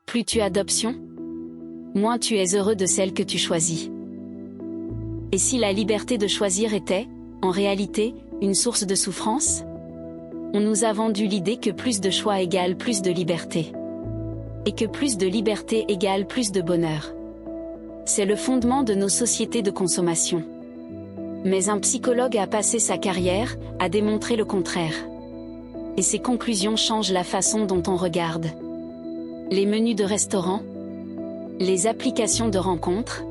Plus tu as d'options, moins tu es heureux de celle que tu choisis. Et si la liberté de choisir était, en réalité, une source de souffrance? On nous a vendu l'idée que plus de choix égale plus de liberté. Et que plus de liberté égale plus de bonheur. C'est le fondement de nos sociétés de consommation. Mais un psychologue a passé sa carrière à démontrer le contraire. Et ses conclusions changent la façon dont on regarde les menus de restaurants, les applications de rencontres,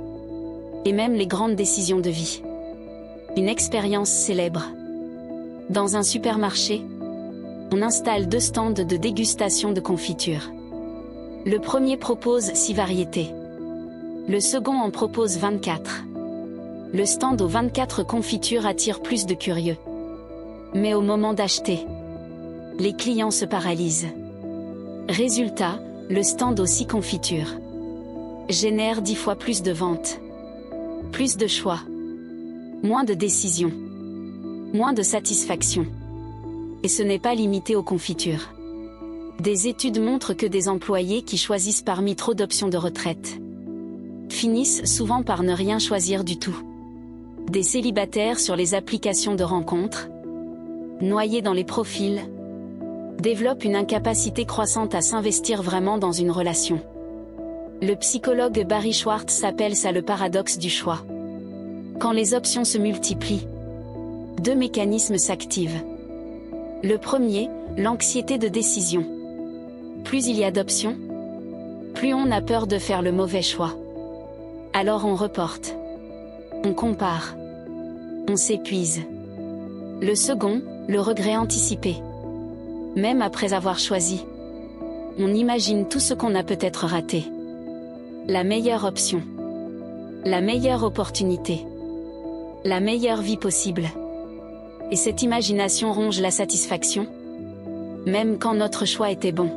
et même les grandes décisions de vie. Une expérience célèbre. Dans un supermarché, on installe 2 stands de dégustation de confiture. Le premier propose 6 variétés. Le second en propose 24. Le stand aux 24 confitures attire plus de curieux. Mais au moment d'acheter, les clients se paralysent. Résultat, le stand aux 6 confitures génère 10 fois plus de ventes. Plus de choix. Moins de décisions. Moins de satisfaction. Et ce n'est pas limité aux confitures. Des études montrent que des employés qui choisissent parmi trop d'options de retraite finissent souvent par ne rien choisir du tout. Des célibataires sur les applications de rencontres, noyés dans les profils, développent une incapacité croissante à s'investir vraiment dans une relation. Le psychologue Barry Schwartz appelle ça le paradoxe du choix. Quand les options se multiplient, 2 mécanismes s'activent. Le premier, l'anxiété de décision. Plus il y a d'options, plus on a peur de faire le mauvais choix. Alors on reporte. On compare. On s'épuise. Le second, le regret anticipé. Même après avoir choisi, on imagine tout ce qu'on a peut-être raté. La meilleure option. La meilleure opportunité. La meilleure vie possible. Et cette imagination ronge la satisfaction. Même quand notre choix était bon.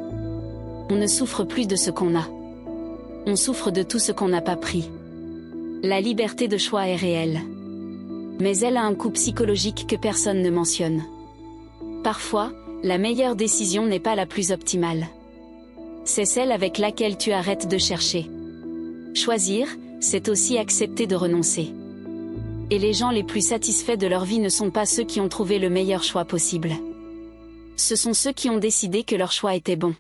On ne souffre plus de ce qu'on a. On souffre de tout ce qu'on n'a pas pris. La liberté de choix est réelle. Mais elle a un coût psychologique que personne ne mentionne. Parfois, la meilleure décision n'est pas la plus optimale. C'est celle avec laquelle tu arrêtes de chercher. Choisir, c'est aussi accepter de renoncer. Et les gens les plus satisfaits de leur vie ne sont pas ceux qui ont trouvé le meilleur choix possible. Ce sont ceux qui ont décidé que leur choix était bon.